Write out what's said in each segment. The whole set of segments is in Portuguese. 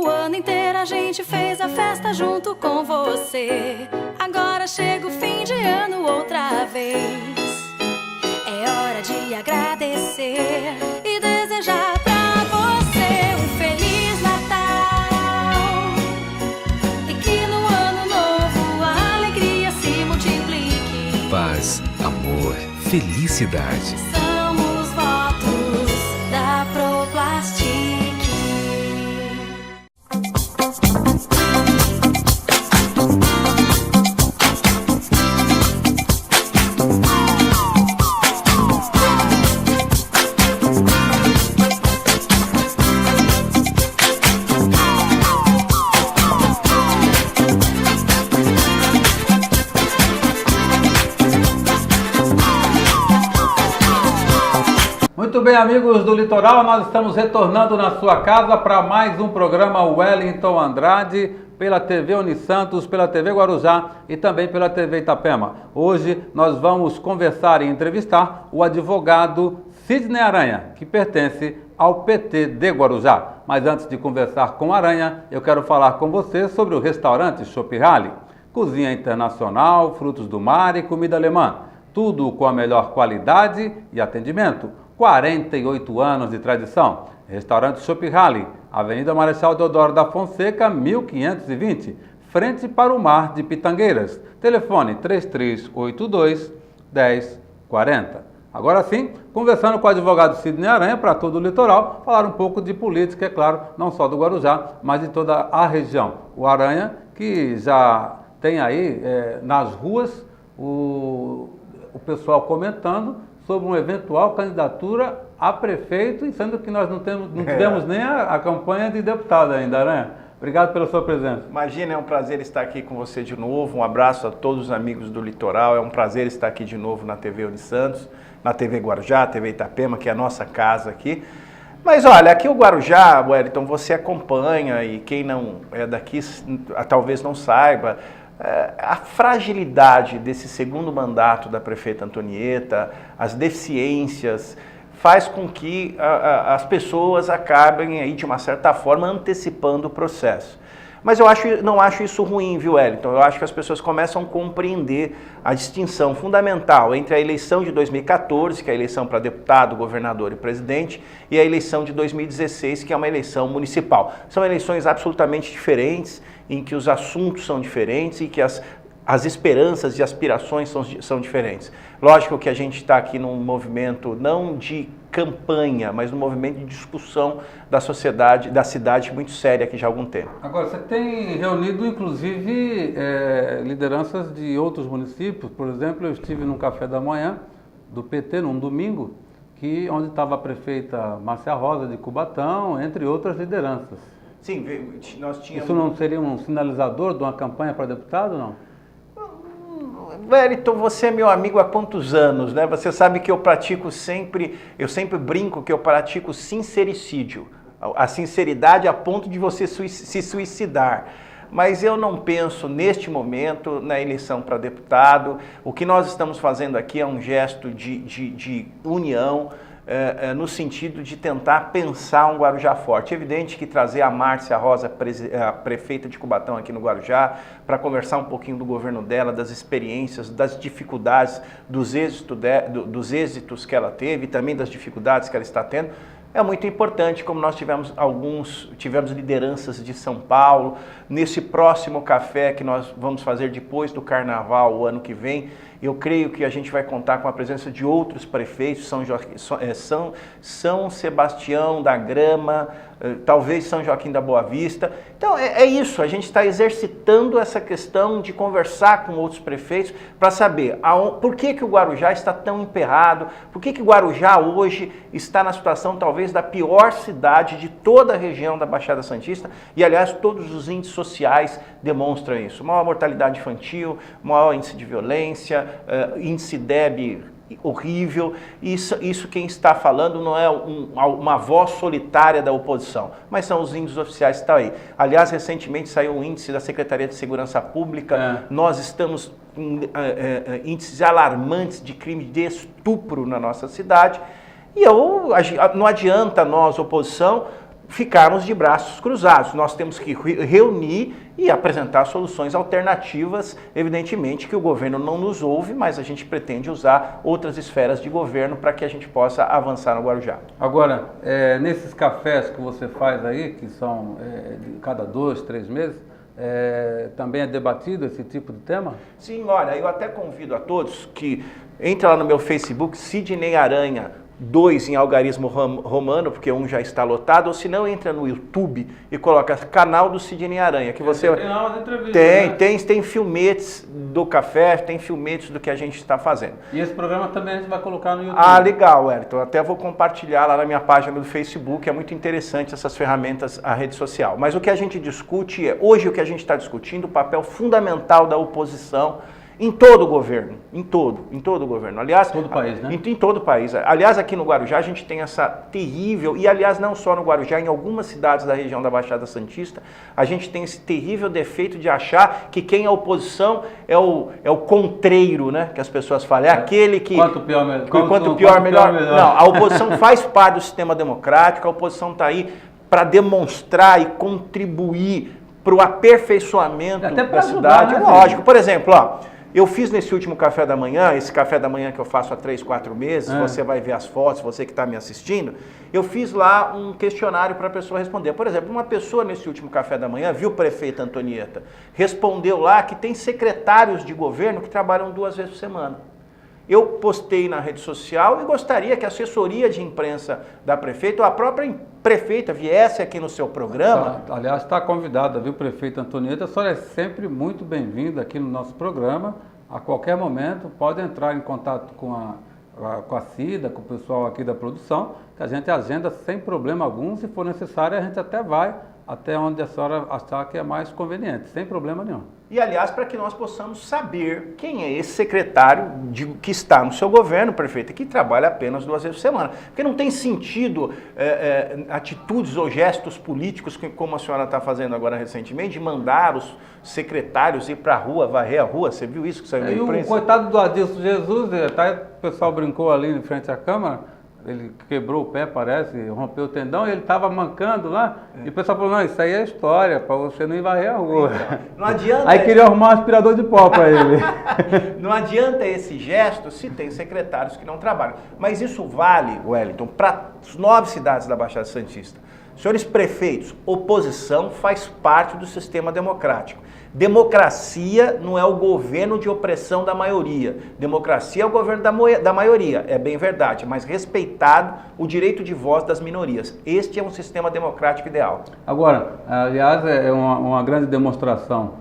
O ano inteiro a gente fez a festa junto com você. Agora chega o fim de ano outra vez. É hora de agradecer e desejar pra você um Feliz Natal. E que no ano novo a alegria se multiplique. Paz, amor, felicidade. São os votos da Proplastic. Muito bem, amigos do Litoral, nós estamos retornando na sua casa para mais um programa Wellington Andrade, pela TV Unisantos, pela TV Guarujá e também pela TV Itapema. Hoje nós vamos conversar e entrevistar o advogado Sidney Aranha, que pertence ao PT de Guarujá. Mas antes de conversar com Aranha, eu quero falar com você sobre o restaurante Chopp Rally. Cozinha internacional, frutos do mar e comida alemã. Tudo com a melhor qualidade e atendimento. 48 anos de tradição. Restaurante Chopp Rally, Avenida Marechal Deodoro da Fonseca, 1520, frente para o mar de Pitangueiras. Telefone 3382-1040. Agora sim, conversando com o advogado Sidney Aranha para todo o litoral, falar um pouco de política, é claro, não só do Guarujá, mas de toda a região. O Aranha, que já tem aí nas ruas o pessoal comentando sobre uma eventual candidatura a prefeito, e sendo que nós não tivemos nem a campanha de deputado ainda, né? Obrigado pela sua presença. Imagina, é um prazer estar aqui com você de novo. Um abraço a todos os amigos do Litoral. É um prazer estar aqui de novo na TV Unisantos, na TV Guarujá, TV Itapema, que é a nossa casa aqui. Mas olha, aqui o Guarujá, Wellington, você acompanha, e quem não é daqui talvez não saiba, a fragilidade desse segundo mandato da prefeita Antonieta, as deficiências, faz com que as pessoas acabem aí, de uma certa forma, antecipando o processo. Mas eu não acho isso ruim, viu, Wellington? Eu acho que as pessoas começam a compreender a distinção fundamental entre a eleição de 2014, que é a eleição para deputado, governador e presidente, e a eleição de 2016, que é uma eleição municipal. São eleições absolutamente diferentes, em que os assuntos são diferentes e que as esperanças e aspirações são diferentes. Lógico que a gente está aqui num movimento não de campanha, mas num movimento de discussão da sociedade, da cidade, muito séria aqui já há algum tempo. Agora, você tem reunido, inclusive, lideranças de outros municípios. Por exemplo, eu estive num café da manhã do PT, num domingo, onde estava a prefeita Márcia Rosa de Cubatão, entre outras lideranças. Sim, nós tínhamos... Isso não seria um sinalizador de uma campanha para deputado, não? Wellington, você é meu amigo há quantos anos, né? Você sabe que eu sempre brinco que eu pratico sincericídio. A sinceridade a ponto de você se suicidar. Mas eu não penso, neste momento, na eleição para deputado. O que nós estamos fazendo aqui é um gesto de união, no sentido de tentar pensar um Guarujá forte. É evidente que trazer a Márcia Rosa, a prefeita de Cubatão aqui no Guarujá, para conversar um pouquinho do governo dela, das experiências, das dificuldades, dos êxitos que ela teve e também das dificuldades que ela está tendo, é muito importante, como nós tivemos lideranças de São Paulo. Nesse próximo café que nós vamos fazer depois do Carnaval, o ano que vem, eu creio que a gente vai contar com a presença de outros prefeitos, São Sebastião da Grama, talvez São Joaquim da Boa Vista. Então é isso, a gente está exercitando essa questão de conversar com outros prefeitos para saber por que o Guarujá está tão emperrado, por que o Guarujá hoje está na situação talvez da pior cidade de toda a região da Baixada Santista, e aliás todos os índices sociais demonstram isso. Maior mortalidade infantil, maior índice de violência, índice DEB horrível. Isso quem está falando não é uma voz solitária da oposição, mas são os índices oficiais que estão aí. Aliás, recentemente saiu um índice da Secretaria de Segurança Pública, nós estamos com índices alarmantes de crime de estupro na nossa cidade, e não adianta nós, oposição, ficarmos de braços cruzados. Nós temos que reunir e apresentar soluções alternativas. Evidentemente que o governo não nos ouve, mas a gente pretende usar outras esferas de governo para que a gente possa avançar no Guarujá. Agora, nesses cafés que você faz aí, que são de cada 2, 3 meses, também é debatido esse tipo de tema? Sim, olha, eu até convido a todos que entrem lá no meu Facebook, Sidney Aranha, 2 em algarismo romano, porque um já está lotado, ou se não, entra no YouTube e coloca canal do Sidney Aranha, que você... Tem umas entrevistas, tem filmetes do café, tem filmetes do que a gente está fazendo. E esse programa também a gente vai colocar no YouTube. Ah, legal, Wellington. Até vou compartilhar lá na minha página do Facebook, é muito interessante essas ferramentas, a rede social. Mas o que a gente discute hoje o que a gente está discutindo, o papel fundamental da oposição em todo o governo, em todo o governo. Aliás, todo o país, né? Em todo o país. Aliás, aqui no Guarujá a gente tem essa terrível, e aliás não só no Guarujá, em algumas cidades da região da Baixada Santista, a gente tem esse terrível defeito de achar que quem é oposição é o contreiro, né? Que as pessoas falam, é aquele que... Quanto pior, melhor. Não, a oposição faz parte do sistema democrático, a oposição está aí para demonstrar e contribuir para o aperfeiçoamento da cidade. Né, lógico. Por exemplo, ó, eu fiz nesse último café da manhã, esse café da manhã que eu faço há 3, 4 meses, você vai ver as fotos, você que está me assistindo, eu fiz lá um questionário para a pessoa responder. Por exemplo, uma pessoa nesse último café da manhã, viu o prefeito Antonieta, respondeu lá que tem secretários de governo que trabalham 2 vezes por semana. Eu postei na rede social e gostaria que a assessoria de imprensa da prefeita, ou a própria prefeita, viesse aqui no seu programa. Aliás, está convidada, viu, prefeita Antonieta? A senhora é sempre muito bem-vinda aqui no nosso programa. A qualquer momento, pode entrar em contato com a Cida, com o pessoal aqui da produção, que a gente agenda sem problema algum. Se for necessário, a gente até vai até onde a senhora achar que é mais conveniente, sem problema nenhum. E, aliás, para que nós possamos saber quem é esse secretário que está no seu governo, prefeito, e que trabalha apenas 2 vezes por semana. Porque não tem sentido atitudes ou gestos políticos, como a senhora está fazendo agora recentemente, de mandar os secretários ir para a rua, varrer a rua. Você viu isso que saiu na imprensa? O coitado do Adilson Jesus, o pessoal brincou ali em frente à Câmara, ele quebrou o pé, parece, rompeu o tendão, e ele estava mancando lá, e o pessoal falou, não, isso aí é história, para você não ir varrer a rua. Não adianta... Aí queria arrumar um aspirador de pó para ele. Não adianta esse gesto se tem secretários que não trabalham. Mas isso vale, Wellington, para as 9 cidades da Baixada Santista. Senhores prefeitos, oposição faz parte do sistema democrático. Democracia não é o governo de opressão da maioria. Democracia é o governo da maioria, é bem verdade, mas respeitado o direito de voz das minorias. Este é um sistema democrático ideal. Agora, aliás, é uma grande demonstração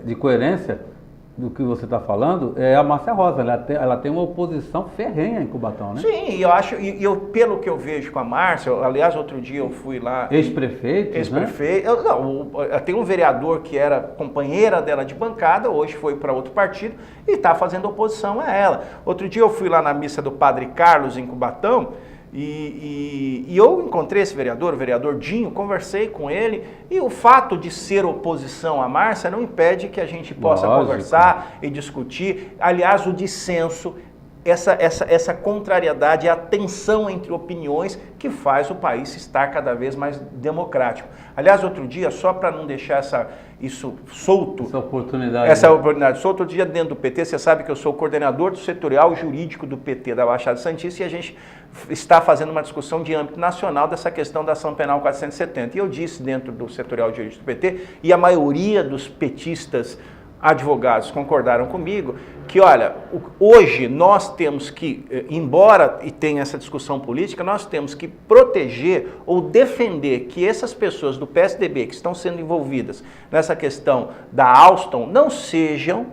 de coerência do que você está falando, é a Márcia Rosa. Ela tem uma oposição ferrenha em Cubatão, né? Sim, e eu acho, pelo que eu vejo com a Márcia, aliás, outro dia eu fui lá... Ex-prefeito, Ex-prefeito, né? Não, tem um vereador que era companheira dela de bancada, hoje foi para outro partido e está fazendo oposição a ela. Outro dia eu fui lá na missa do Padre Carlos em Cubatão, e eu encontrei esse vereador, o vereador Dinho, conversei com ele, e o fato de ser oposição à Márcia não impede que a gente possa conversar e discutir. Aliás, o dissenso, essa contrariedade, a tensão entre opiniões que faz o país estar cada vez mais democrático. Aliás, outro dia, só para não deixar isso solto, essa oportunidade solta, outro dia dentro do PT, você sabe que eu sou coordenador do setorial jurídico do PT da Baixada Santista, e a gente está fazendo uma discussão de âmbito nacional dessa questão da ação penal 470. E eu disse dentro do setorial jurídico do PT, e a maioria dos petistas advogados concordaram comigo, que olha, hoje nós temos que, embora e tenha essa discussão política, nós temos que proteger ou defender que essas pessoas do PSDB que estão sendo envolvidas nessa questão da Alstom não sejam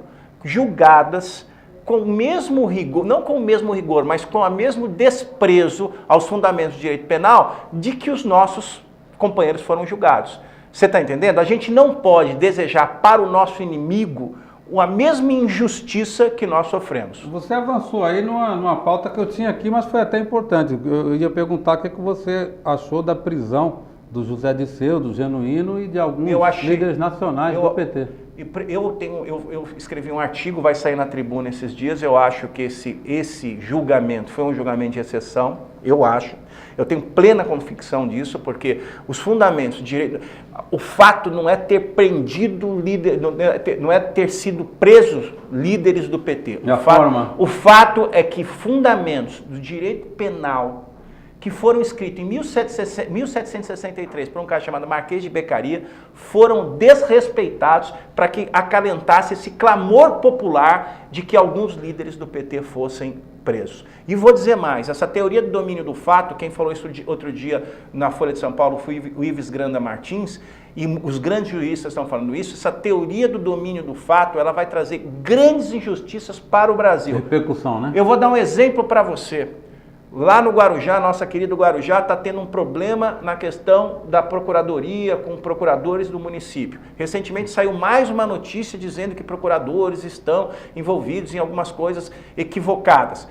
julgadas com o mesmo rigor, não com o mesmo rigor, mas com o mesmo desprezo aos fundamentos do direito penal de que os nossos companheiros foram julgados. Você está entendendo? A gente não pode desejar para o nosso inimigo a mesma injustiça que nós sofremos. Você avançou aí numa pauta que eu tinha aqui, mas foi até importante. Eu ia perguntar o que você achou da prisão do José Disseu, do Genuíno e de alguns líderes nacionais do PT. Eu escrevi um artigo, vai sair na Tribuna esses dias. Eu acho que esse julgamento foi um julgamento de exceção. Eu acho. Eu tenho plena convicção disso, porque os fundamentos, o fato não é ter prendido líder, não é ter sido presos líderes do PT. O fato é que fundamentos do direito penal que foram escritos em 1763 por um cara chamado Marquês de Beccaria, foram desrespeitados para que acalentasse esse clamor popular de que alguns líderes do PT fossem presos. E vou dizer mais, essa teoria do domínio do fato, quem falou isso outro dia na Folha de São Paulo foi o Ives Granda Martins, e os grandes juristas estão falando isso, essa teoria do domínio do fato, ela vai trazer grandes injustiças para o Brasil. Repercussão, né? Eu vou dar um exemplo para você. Lá no Guarujá, nossa querida Guarujá, está tendo um problema na questão da procuradoria com procuradores do município. Recentemente saiu mais uma notícia dizendo que procuradores estão envolvidos em algumas coisas equivocadas.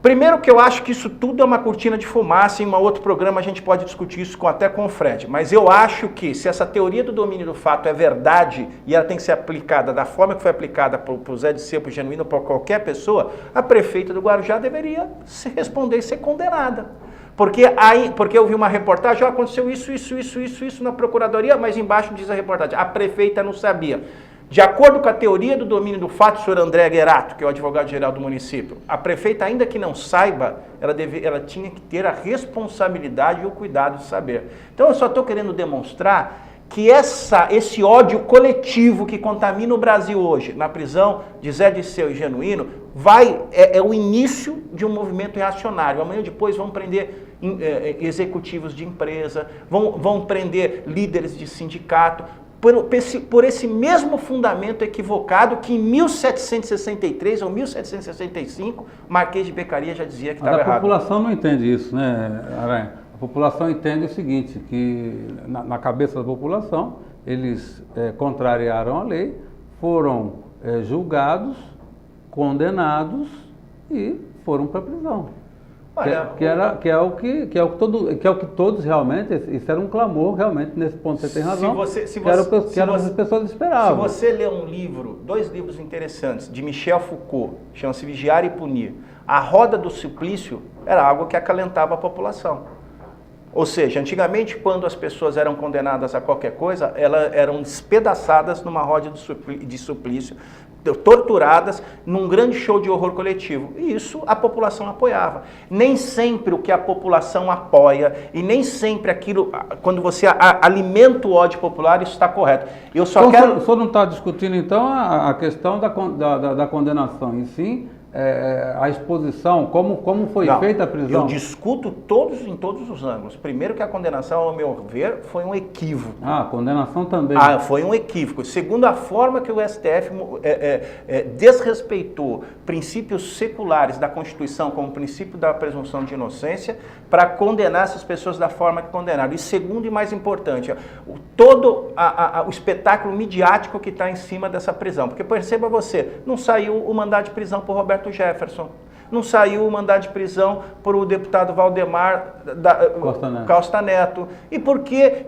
Primeiro que eu acho que isso tudo é uma cortina de fumaça, em um outro programa a gente pode discutir isso até com o Fred, mas eu acho que se essa teoria do domínio do fato é verdade e ela tem que ser aplicada da forma que foi aplicada para o Zé Dirceu, para o Genuíno, para qualquer pessoa, a prefeita do Guarujá deveria se responder e ser condenada. Porque eu vi uma reportagem, aconteceu isso na procuradoria, mas embaixo diz a reportagem, a prefeita não sabia. De acordo com a teoria do domínio do fato, o senhor André Guerato, que é o advogado-geral do município, a prefeita, ainda que não saiba, ela tinha que ter a responsabilidade e o cuidado de saber. Então eu só estou querendo demonstrar que esse ódio coletivo que contamina o Brasil hoje, na prisão de Zé Dirceu e Genuíno, é o início de um movimento reacionário. Amanhã depois vão prender executivos de empresa, vão prender líderes de sindicato, por esse mesmo fundamento equivocado que em 1763 ou 1765, Marquês de Beccaria já dizia que estava errado. A população não entende isso, né, Aranha? A população entende o seguinte, que na cabeça da população, eles contrariaram a lei, foram julgados, condenados e foram para a prisão. Olha, que é o que todos realmente, isso era um clamor realmente nesse ponto, você tem razão, que era o que as pessoas esperavam. Se você ler um livro, 2 livros interessantes, de Michel Foucault, chama-se Vigiar e Punir, a roda do suplício era algo que acalentava a população. Ou seja, antigamente, quando as pessoas eram condenadas a qualquer coisa, elas eram despedaçadas numa roda de suplício, torturadas num grande show de horror coletivo. E isso a população apoiava. Nem sempre o que a população apoia e nem sempre aquilo, quando você alimenta o ódio popular, isso está correto. Eu só quero... O senhor não está discutindo, então, a questão da condenação, e sim a exposição, como foi feita a prisão? Eu discuto em todos os ângulos. Primeiro que a condenação, ao meu ver, foi um equívoco. A condenação também. Foi um equívoco. Segundo a forma que o STF desrespeitou princípios seculares da Constituição, como o princípio da presunção de inocência, para condenar essas pessoas da forma que condenaram. E segundo e mais importante, todo o espetáculo midiático que está em cima dessa prisão. Porque perceba você, não saiu o mandado de prisão por Roberto Jefferson, não saiu o mandado de prisão por o deputado Valdemar Costa Neto. E por que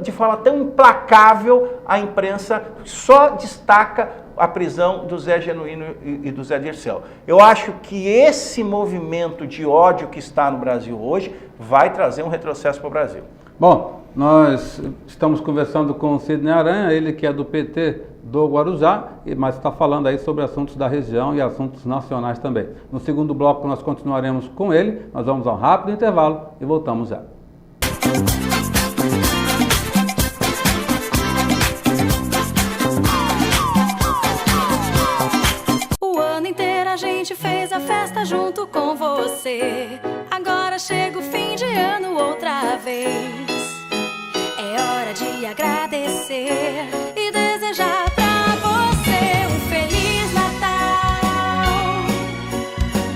de forma tão implacável, a imprensa só destaca a prisão do Zé Genuíno e do Zé Dirceu? Eu acho que esse movimento de ódio que está no Brasil hoje vai trazer um retrocesso para o Brasil. Bom, nós estamos conversando com o Sidney Aranha, ele que é do PT do Guarujá, mas está falando aí sobre assuntos da região e assuntos nacionais também. No segundo bloco nós continuaremos com ele, nós vamos a um rápido intervalo e voltamos já. O ano inteiro a gente fez a festa junto com você. Agora chega o fim de ano outra vez. É hora de agradecer e desejar pra você um Feliz Natal.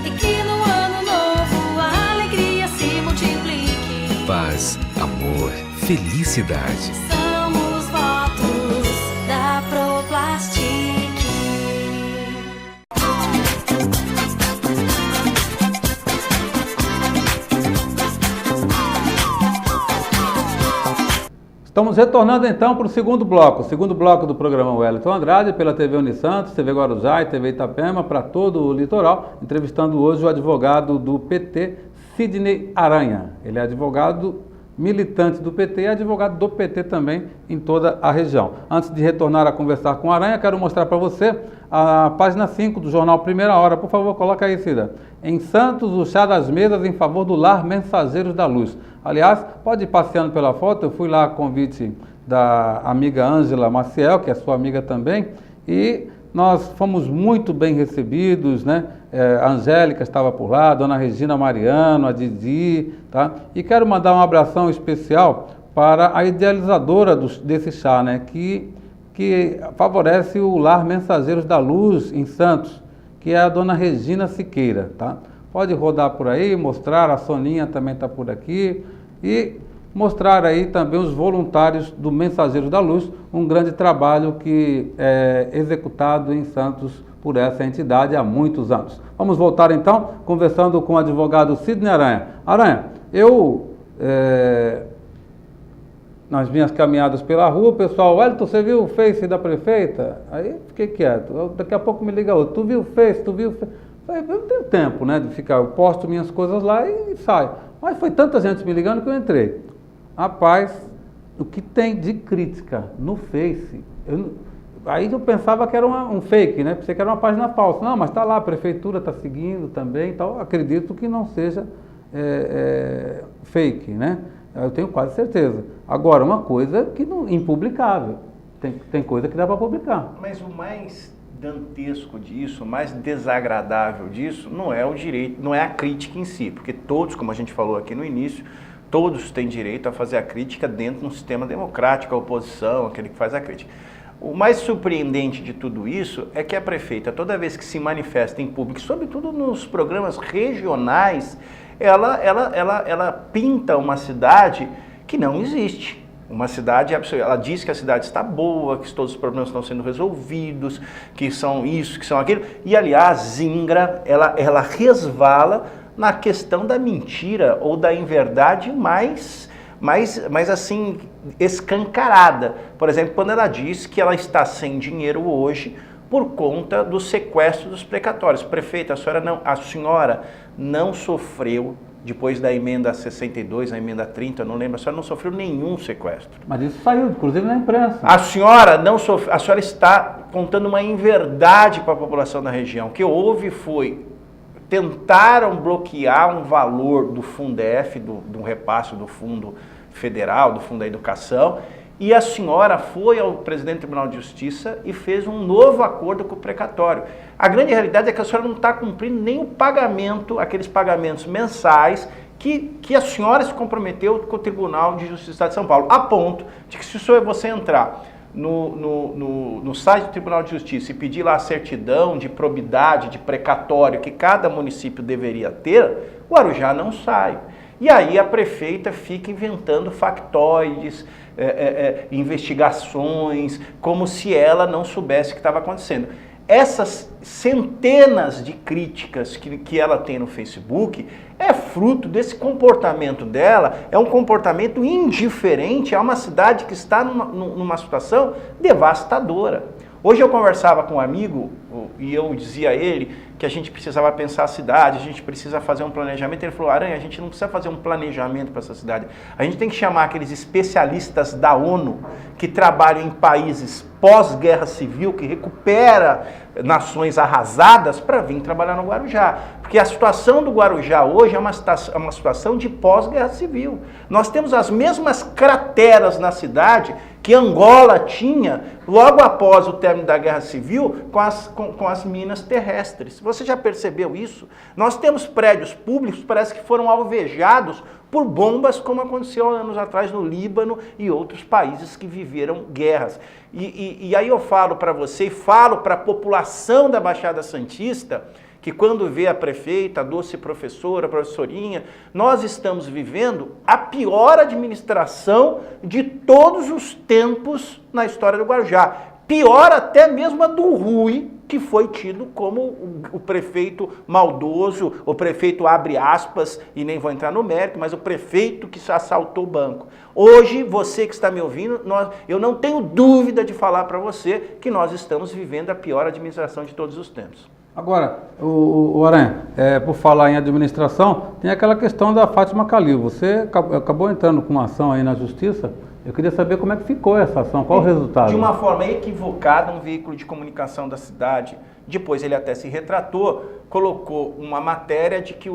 E que no ano novo a alegria se multiplique. Paz, amor, felicidade. São os votos da Proplastic. Estamos retornando então para o segundo bloco do programa Wellington Andrade, pela TV Unisantos, TV Guarujá e TV Itapema, para todo o litoral, entrevistando hoje o advogado do PT, Sidney Aranha. Ele é advogado militante do PT e advogado do PT também em toda a região. Antes de retornar a conversar com Aranha, quero mostrar para você a página 5 do jornal Primeira Hora. Por favor, coloca aí, Cida. Em Santos, o chá das mesas em favor do Lar Mensageiros da Luz. Aliás, pode ir passeando pela foto, eu fui lá a convite da amiga Ângela Maciel, que é sua amiga também, e nós fomos muito bem recebidos, né? A Angélica estava por lá, a dona Regina Mariano, a Didi, tá? E quero mandar um abração especial para a idealizadora desse chá, né? Que favorece o Lar Mensageiros da Luz em Santos, que é a dona Regina Siqueira, tá? Pode rodar por aí, mostrar, a Soninha também está por aqui, e mostrar aí também os voluntários do Mensageiros da Luz, um grande trabalho que é executado em Santos por essa entidade há muitos anos. Vamos voltar então, conversando com o advogado Sidney Aranha. Aranha, nas minhas caminhadas pela rua, o pessoal, Wellington, você viu o Face da prefeita? Aí fiquei quieto, daqui a pouco me liga outro, tu viu o Face, Falei, eu não tenho tempo, né, de ficar, eu posto minhas coisas lá e saio. Mas foi tanta gente me ligando que eu entrei. Rapaz, o que tem de crítica no Face, aí eu pensava que era um fake, né? Pensei que era uma página falsa. Não, mas está lá, a prefeitura está seguindo também, então acredito que não seja fake, né? Eu tenho quase certeza. Agora, uma coisa que impublicável. Tem coisa que dá para publicar. Mas o mais dantesco disso, o mais desagradável disso, não é o direito, não é a crítica em si, porque todos, como a gente falou aqui no início, todos têm direito a fazer a crítica dentro de um sistema democrático, a oposição, aquele que faz a crítica. O mais surpreendente de tudo isso é que a prefeita, toda vez que se manifesta em público, sobretudo nos programas regionais, ela pinta uma cidade que não existe. Uma cidade absoluta. Ela diz que a cidade está boa, que todos os problemas estão sendo resolvidos, que são isso, que são aquilo. E, aliás, Zingra, ela resvala na questão da mentira ou da inverdade mais assim, escancarada. Por exemplo, quando ela diz que ela está sem dinheiro hoje por conta do sequestro dos precatórios. Prefeita, a senhora não sofreu, depois da emenda 62, a emenda 30, eu não lembro, a senhora não sofreu nenhum sequestro. Mas isso saiu, inclusive, na imprensa. A senhora não sofreu, a senhora está contando uma inverdade para a população da região. O que houve foi, tentaram bloquear um valor do Fundef, do repasse do Fundo Federal, do Fundo da Educação, e a senhora foi ao presidente do Tribunal de Justiça e fez um novo acordo com o precatório. A grande realidade é que a senhora não está cumprindo nem o pagamento, aqueles pagamentos mensais que a senhora se comprometeu com o Tribunal de Justiça do Estado de São Paulo, a ponto de que se você entrar no site do Tribunal de Justiça e pedir lá a certidão de probidade, de precatório que cada município deveria ter, o Guarujá não sai. E aí a prefeita fica inventando factoides, investigações, como se ela não soubesse o que estava acontecendo. Essas centenas de críticas que ela tem no Facebook é fruto desse comportamento dela, é um comportamento indiferente a uma cidade que está numa situação devastadora. Hoje eu conversava com um amigo e eu dizia a ele que a gente precisava pensar a cidade, a gente precisa fazer um planejamento. Ele falou, Aranha, a gente não precisa fazer um planejamento para essa cidade. A gente tem que chamar aqueles especialistas da ONU que trabalham em países pós-guerra civil, que recupera nações arrasadas para vir trabalhar no Guarujá. Porque a situação do Guarujá hoje é uma situação de pós-guerra civil. Nós temos as mesmas crateras na cidade que Angola tinha logo após o término da Guerra Civil com as minas terrestres. Você já percebeu isso? Nós temos prédios públicos que parece que foram alvejados por bombas, como aconteceu anos atrás no Líbano e outros países que viveram guerras. E aí eu falo para você e falo para a população da Baixada Santista que quando vê a prefeita, a doce professora, a professorinha, nós estamos vivendo a pior administração de todos os tempos na história do Guarujá. pior até mesmo a do Rui, que foi tido como o prefeito maldoso, o prefeito abre aspas, e nem vou entrar no mérito, mas o prefeito que assaltou o banco. Hoje, você que está me ouvindo, eu não tenho dúvida de falar para você que nós estamos vivendo a pior administração de todos os tempos. Agora, o Aranha, por falar em administração, tem aquela questão da Fátima Kalil. Você acabou entrando com uma ação aí na Justiça. Eu queria saber como é que ficou essa ação, qual o resultado? De uma forma equivocada, um veículo de comunicação da cidade, depois ele até se retratou, colocou uma matéria de que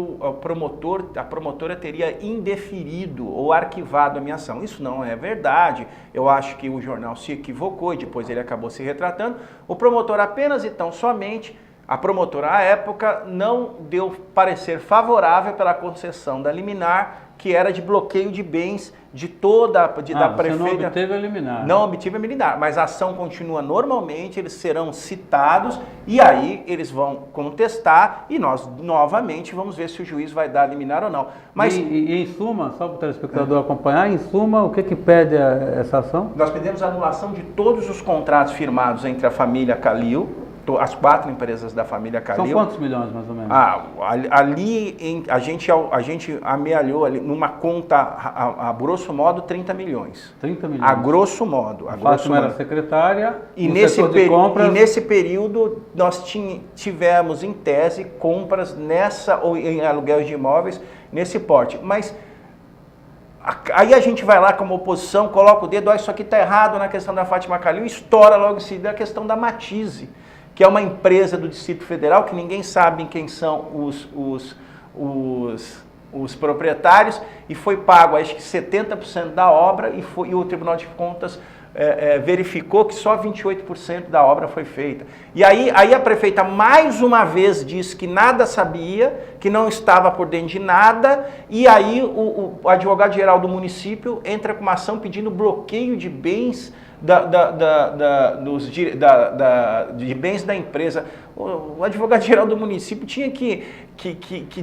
a promotora teria indeferido ou arquivado a minha ação. Isso não é verdade, eu acho que o jornal se equivocou e depois ele acabou se retratando. O promotor apenas e tão somente, a promotora à época não deu parecer favorável pela concessão da liminar, que era de bloqueio de bens de da prefeita. Você não obteve a liminar. Não obtive a liminar, mas a ação continua normalmente, eles serão citados e aí eles vão contestar e nós novamente vamos ver se o juiz vai dar a liminar ou não. Mas e em suma, só para o telespectador acompanhar, em suma, o que pede essa ação? Nós pedimos a anulação de todos os contratos firmados entre a família Kalil, as 4 empresas da família Kalil. São quantos milhões, mais ou menos? Ali a gente amealhou ali numa conta, a grosso modo, 30 milhões. 30 milhões? A grosso modo. A Fátima era secretária, e nesse período nós tivemos, em tese, compras em aluguéis de imóveis nesse porte. Mas aí a gente vai lá como oposição, coloca o dedo, isso aqui está errado na questão da Fátima Kalil e estoura logo em seguida a questão da Matize, que é uma empresa do Distrito Federal, que ninguém sabe quem são os proprietários, e foi pago, acho que 70% da obra, e o Tribunal de Contas verificou que só 28% da obra foi feita. E aí a prefeita mais uma vez disse que nada sabia, que não estava por dentro de nada, e aí o advogado-geral do município entra com uma ação pedindo bloqueio de bens de bens da empresa. O advogado-geral do município tinha que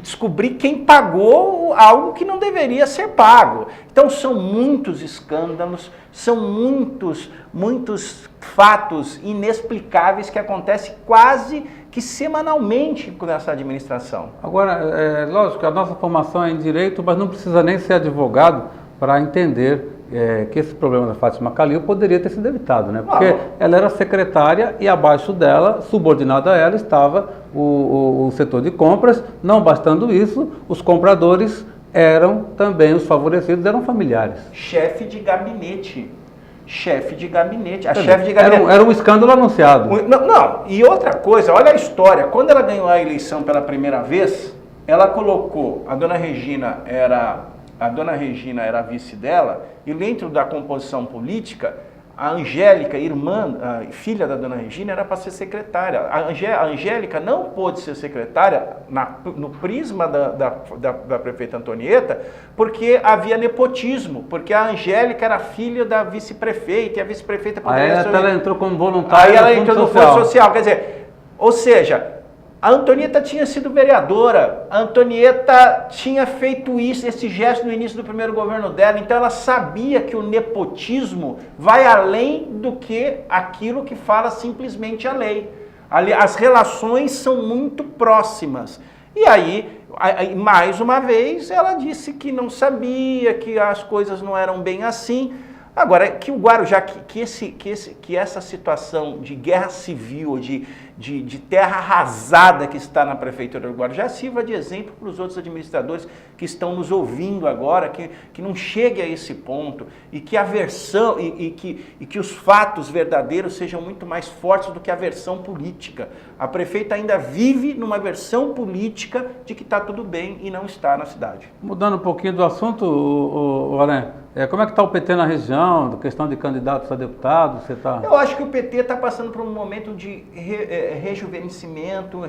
descobrir quem pagou algo que não deveria ser pago. Então são muitos escândalos, são muitos fatos inexplicáveis que acontecem quase que semanalmente nessa administração. Agora, lógico, a nossa formação é em direito, mas não precisa nem ser advogado para entender que esse problema da Fátima Kalil poderia ter sido evitado, né? Porque ela era secretária e abaixo dela, subordinada a ela, estava o setor de compras. Não bastando isso, os compradores eram também os favorecidos, eram familiares. Chefe de gabinete. Era um escândalo anunciado. Não, e outra coisa, olha a história. Quando ela ganhou a eleição pela primeira vez, ela colocou, a dona Regina era a vice dela, e dentro da composição política, a Angélica, filha da dona Regina, era para ser secretária. A Angélica não pôde ser secretária no prisma da prefeita Antonieta, porque havia nepotismo, porque a Angélica era filha da vice-prefeita, e a vice-prefeita poderia ser... Ela entrou como voluntária. Aí ela entrou no Fundo Social, quer dizer, ou seja... A Antonieta tinha sido vereadora, a Antonieta tinha feito esse gesto no início do primeiro governo dela, então ela sabia que o nepotismo vai além do que aquilo que fala simplesmente a lei. As relações são muito próximas. E aí, mais uma vez, ela disse que não sabia, que as coisas não eram bem assim. Agora, que o Guarujá, que essa situação de guerra civil, de terra arrasada que está na prefeitura do Guarujá, sirva de exemplo para os outros administradores que estão nos ouvindo agora, que não chegue a esse ponto, e que a versão, e que os fatos verdadeiros sejam muito mais fortes do que a versão política. A prefeita ainda vive numa versão política de que está tudo bem e não está na cidade. Mudando um pouquinho do assunto, Aranha, como é que está o PT na região, questão de candidatos a deputado? Eu acho que o PT está passando por um momento de rejuvenescimento,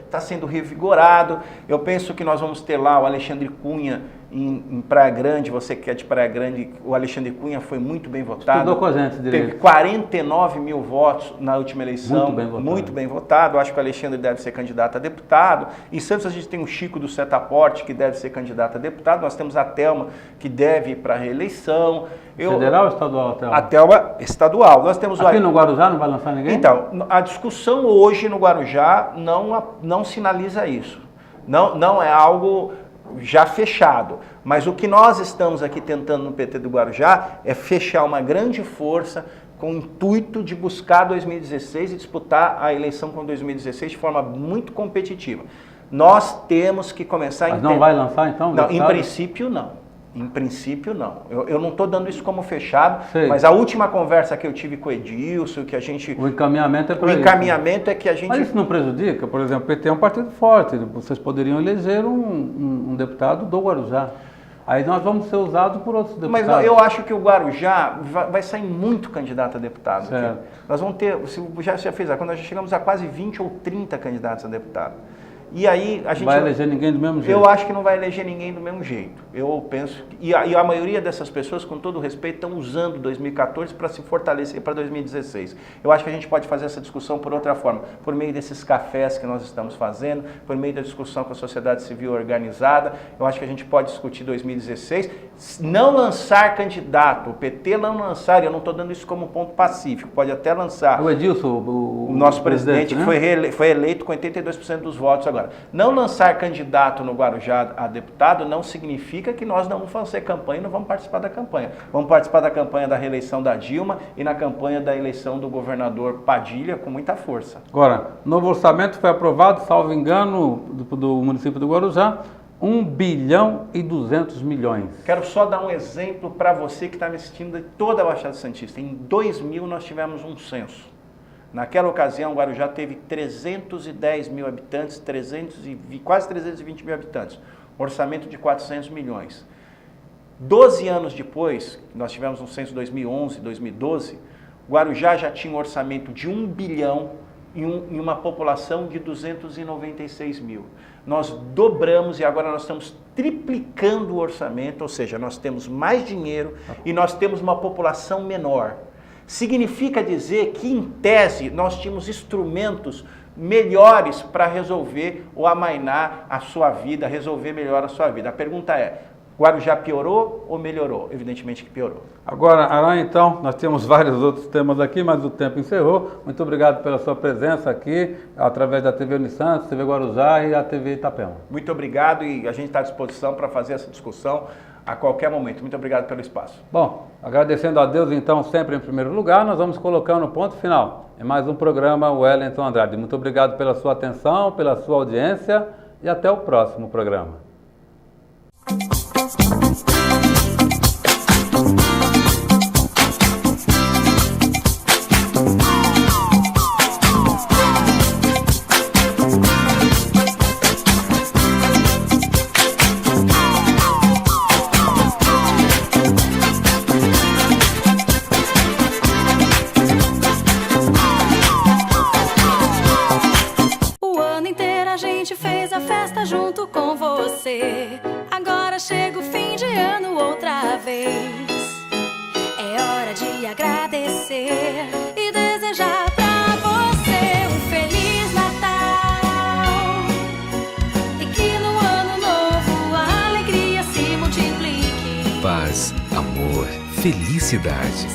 está sendo revigorado. Eu penso que nós vamos ter lá o Alexandre Cunha em Praia Grande, você que é de Praia Grande, o Alexandre Cunha foi muito bem votado. Estudou com a gente direito. Teve 49 mil votos na última eleição. Muito bem votado. Muito bem votado. Acho que o Alexandre deve ser candidato a deputado. Em Santos a gente tem o Chico do Setaporte, que deve ser candidato a deputado. Nós temos a Thelma, que deve ir para a reeleição. Federal ou estadual, Thelma? A Thelma estadual. Nós temos Aqui no Guarujá não vai lançar ninguém? Então, a discussão hoje no Guarujá não sinaliza isso. Não é algo já fechado. Mas o que nós estamos aqui tentando no PT do Guarujá é fechar uma grande força com o intuito de buscar 2016 e disputar a eleição com 2016 de forma muito competitiva. Nós temos que começar a entender... Mas não vai lançar então? Não, em princípio não. Em princípio, não. Eu não estou dando isso como fechado, Sei. mas a última conversa que eu tive com o Edilson, que a gente... O encaminhamento é para isso. O encaminhamento é que a gente... Mas isso não prejudica? Por exemplo, o PT é um partido forte. Vocês poderiam eleger um deputado do Guarujá. Aí nós vamos ser usados por outros deputados. Mas eu acho que o Guarujá vai sair muito candidato a deputado. Certo. Nós vamos ter... Já fez, quando nós já chegamos a quase 20 ou 30 candidatos a deputado. E aí a gente... Vai eleger ninguém do mesmo jeito? Eu acho que não vai eleger ninguém do mesmo jeito. Eu penso... E a maioria dessas pessoas, com todo respeito, estão usando 2014 para se fortalecer para 2016. Eu acho que a gente pode fazer essa discussão por outra forma. Por meio desses cafés que nós estamos fazendo, por meio da discussão com a sociedade civil organizada. Eu acho que a gente pode discutir 2016. Não lançar candidato. O PT não lançar, eu não estou dando isso como ponto pacífico. Pode até lançar. O Edilson, o nosso presidente, né? que foi eleito com 82% dos votos agora. Não lançar candidato no Guarujá a deputado não significa que nós não vamos fazer campanha e não vamos participar da campanha. Vamos participar da campanha da reeleição da Dilma e na campanha da eleição do governador Padilha com muita força. Agora, novo orçamento foi aprovado, salvo engano, do município do Guarujá, 1 bilhão e 200 milhões. Quero só dar um exemplo para você que está me assistindo de toda a Baixada Santista. Em 2000 nós tivemos um censo. Naquela ocasião, o Guarujá teve 310 mil habitantes, quase 320 mil habitantes, orçamento de 400 milhões. 12 anos depois, nós tivemos um censo 2011, 2012, o Guarujá já tinha um orçamento de 1 bilhão e uma população de 296 mil. Nós dobramos e agora nós estamos triplicando o orçamento, ou seja, nós temos mais dinheiro e nós temos uma população menor. Significa dizer que, em tese, nós tínhamos instrumentos melhores para resolver ou amainar a sua vida, resolver melhor a sua vida. A pergunta é, Guarujá piorou ou melhorou? Evidentemente que piorou. Agora, Aranha, então, nós temos vários outros temas aqui, mas o tempo encerrou. Muito obrigado pela sua presença aqui, através da TV Unisantos, TV Guarujá e a TV Itapema. Muito obrigado e a gente está à disposição para fazer essa discussão a qualquer momento. Muito obrigado pelo espaço. Bom, agradecendo a Deus, então, sempre em primeiro lugar, nós vamos colocando o ponto final em mais um programa Wellington Andrade. Muito obrigado pela sua atenção, pela sua audiência e até o próximo programa. Junto com você, agora chega o fim de ano outra vez. É hora de agradecer e desejar pra você um Feliz Natal. E que no ano novo a alegria se multiplique. Paz, amor, felicidade.